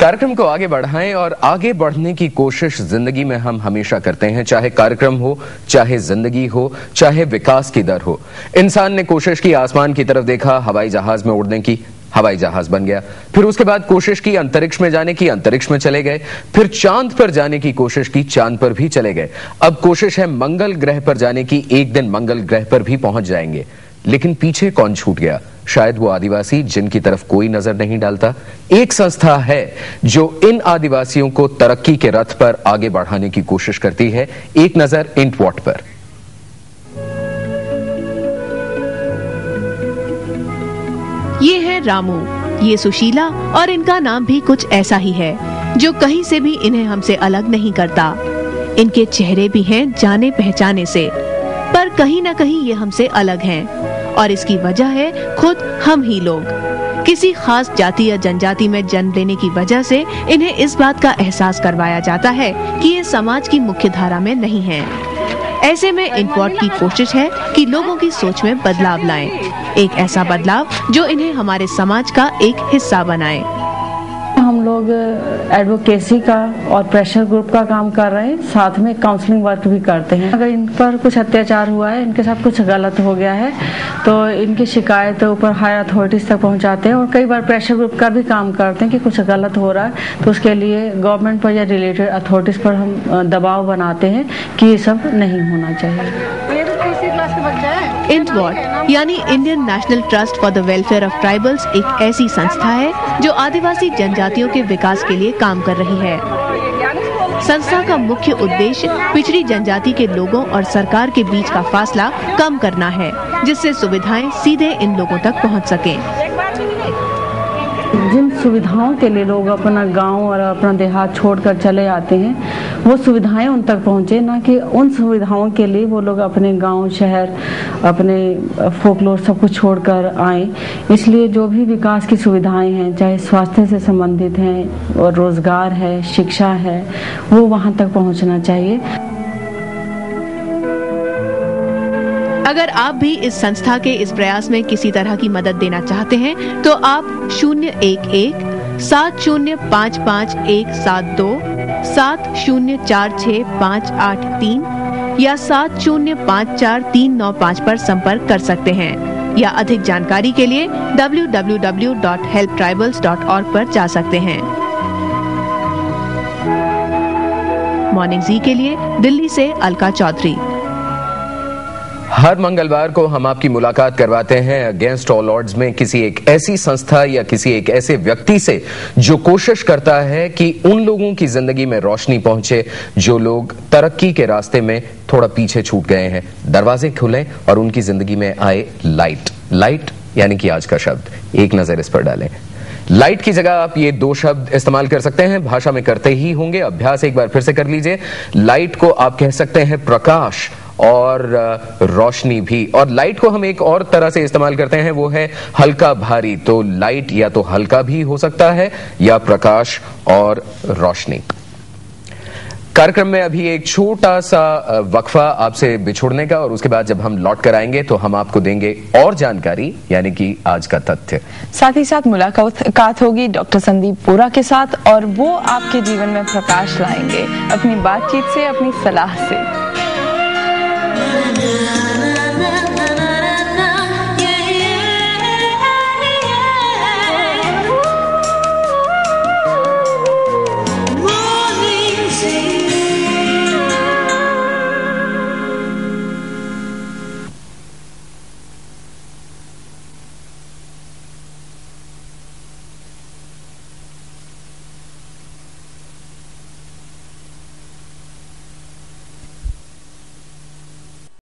कार्यक्रम को आगे बढ़ाएं और आगे बढ़ने की कोशिश जिंदगी में हम हमेशा करते हैं, चाहे कार्यक्रम हो, चाहे जिंदगी हो, चाहे विकास की दर हो। इंसान ने कोशिश की, आसमान की तरफ देखा, हवाई जहाज में उड़ने की, हवाई जहाज बन गया। फिर उसके बाद कोशिश की अंतरिक्ष में जाने की, अंतरिक्ष में चले गए। फिर चांद पर जाने की कोशिश की, चांद पर भी चले गए। अब कोशिश है मंगल ग्रह पर जाने की, एक दिन मंगल ग्रह पर भी पहुंच जाएंगे। लेकिन पीछे कौन छूट गया? शायद वो आदिवासी जिनकी तरफ कोई नजर नहीं डालता। एक संस्था है जो इन आदिवासियों को तरक्की के रथ पर आगे बढ़ाने की कोशिश करती है। एक नजर इंटवॉट पर। ये है रामू, ये सुशीला और इनका नाम भी कुछ ऐसा ही है जो कहीं से भी इन्हें हमसे अलग नहीं करता। इनके चेहरे भी हैं जाने पहचाने से, पर कहीं न कहीं ये हमसे अलग हैं और इसकी वजह है खुद हम ही लोग। किसी खास जाति या जनजाति में जन्म लेने की वजह से इन्हें इस बात का एहसास करवाया जाता है कि ये समाज की मुख्य धारा में नहीं है। ऐसे में इंटवॉट की कोशिश है कि लोगों की सोच में बदलाव लाएं, एक ऐसा बदलाव जो इन्हें हमारे समाज का एक हिस्सा बनाए। हम लोग एडवोकेसी का और प्रेशर ग्रुप का काम कर रहे हैं, साथ में काउंसलिंग वर्क भी करते हैं। अगर इन पर कुछ अत्याचार हुआ है, इनके साथ कुछ गलत हो गया है, तो इनकी शिकायत ऊपर हायर अथॉरिटीज तक पहुंचाते हैं और कई बार प्रेशर ग्रुप का भी काम करते हैं कि कुछ गलत हो रहा है तो उसके लिए गवर्नमेंट पर या रिलेटेड अथॉरिटीज पर हम दबाव बनाते हैं कि ये सब नहीं होना चाहिए। इंटवॉट यानी Indian national trust for the welfare of tribals एक ऐसी संस्था है जो आदिवासी जनजातियों के विकास के लिए काम कर रही है। संस्था का मुख्य उद्देश्य पिछड़ी जनजाति के लोगों और सरकार के बीच का फासला कम करना है, जिससे सुविधाएं सीधे इन लोगों तक पहुंच सकें। जिन सुविधाओं के लिए लोग अपना गांव और अपना देहात छोड़कर चले आते हैं, वो सुविधाएं उन तक पहुंचे, ना कि उन सुविधाओं के लिए वो लोग अपने गांव, शहर, अपने फोकलोर सब कुछ छोड़कर आए। इसलिए जो भी विकास की सुविधाएं हैं, चाहे स्वास्थ्य से संबंधित हैं और रोजगार है, शिक्षा है, वो वहां तक पहुंचना चाहिए। अगर आप भी इस संस्था के इस प्रयास में किसी तरह की मदद देना चाहते हैं तो आप 011-7055-172, 7046-583 या 7054-395 पर संपर्क कर सकते हैं, या अधिक जानकारी के लिए www.helptribals.org पर जा सकते हैं। मॉर्निंग जी के लिए दिल्ली से अलका चौधरी। हर मंगलवार को हम आपकी मुलाकात करवाते हैं अगेंस्ट ऑल ऑड्स में किसी एक ऐसी संस्था या किसी एक ऐसे व्यक्ति से जो कोशिश करता है कि उन लोगों की जिंदगी में रोशनी पहुंचे जो लोग तरक्की के रास्ते में थोड़ा पीछे छूट गए हैं। दरवाजे खुलें और उनकी जिंदगी में आए लाइट। लाइट यानी कि आज का शब्द, एक नजर इस पर डालें। लाइट की जगह आप ये दो शब्द इस्तेमाल कर सकते हैं, भाषा में करते ही होंगे, अभ्यास एक बार फिर से कर लीजिए। लाइट को आप कह सकते हैं प्रकाश और रोशनी भी, और लाइट को हम एक और तरह से इस्तेमाल करते हैं, वो है हल्का भारी। तो लाइट या तो हल्का भी हो सकता है या प्रकाश और रोशनी। कार्यक्रम में अभी एक छोटा सा वक्फा आपसे बिछुड़ने का, और उसके बाद जब हम लौट कर आएंगे तो हम आपको देंगे और जानकारी, यानी कि आज का तथ्य। साथ ही साथ मुलाकात होगी डॉक्टर संदीप बोरा के साथ, और वो आपके जीवन में प्रकाश लाएंगे अपनी बातचीत से, अपनी सलाह से।